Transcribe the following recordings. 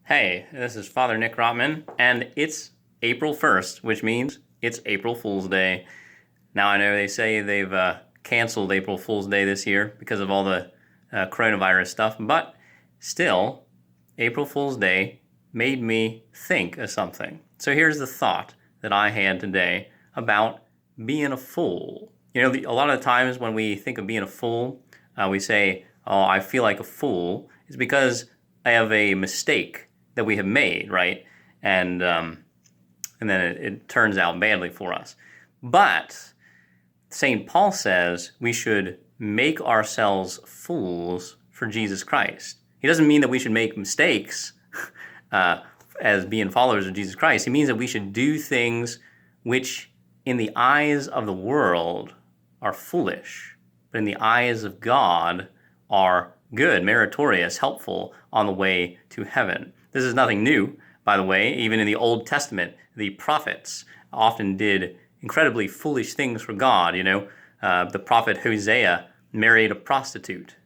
Hey, this is Father Nick Rotman, and it's April 1st, which means it's April Fool's Day. Now, I know they say they've canceled April Fool's Day this year because of all the coronavirus stuff, but still, April Fool's Day made me think of something. So here's the thought that I had today about being a fool. A lot of the times when we think of being a fool, we say, oh, I feel like a fool. It's because I have a mistake that we have made, right? And then it turns out badly for us. But St. Paul says we should make ourselves fools for Jesus Christ. He doesn't mean that we should make mistakes as being followers of Jesus Christ. He means that we should do things which in the eyes of the world are foolish, but in the eyes of God are good, meritorious, helpful on the way to heaven. This is nothing new, by the way. Even in the Old Testament, the prophets often did incredibly foolish things for God. The prophet Hosea married a prostitute.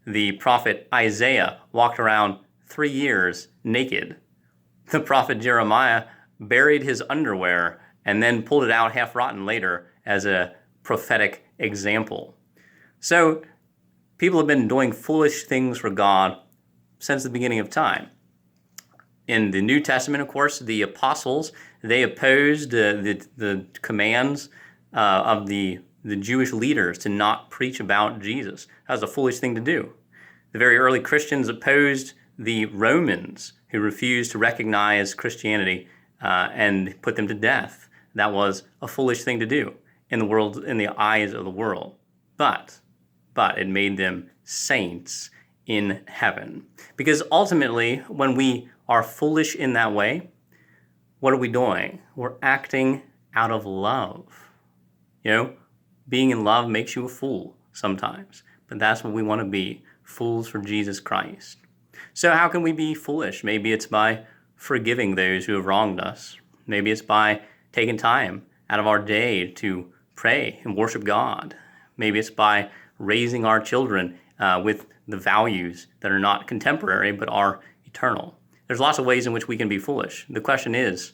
The prophet Isaiah walked around 3 years naked. The prophet Jeremiah buried his underwear and then pulled it out half rotten later as a prophetic example. So people have been doing foolish things for God since the beginning of time. In the New Testament, of course, the apostles, they opposed the commands of the Jewish leaders to not preach about Jesus. That was a foolish thing to do. The very early Christians opposed the Romans who refused to recognize Christianity and put them to death. That was a foolish thing to do in the eyes of the world. But it made them saints in heaven. Because ultimately, when we are foolish in that way, what are we doing? We're acting out of love. Being in love makes you a fool sometimes, but that's what we want to be, fools for Jesus Christ. So how can we be foolish? Maybe it's by forgiving those who have wronged us. Maybe it's by taking time out of our day to pray and worship God. Maybe it's by raising our children with the values that are not contemporary but are eternal. There's lots of ways in which we can be foolish. The question is,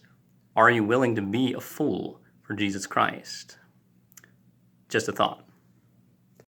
are you willing to be a fool for Jesus Christ? Just a thought.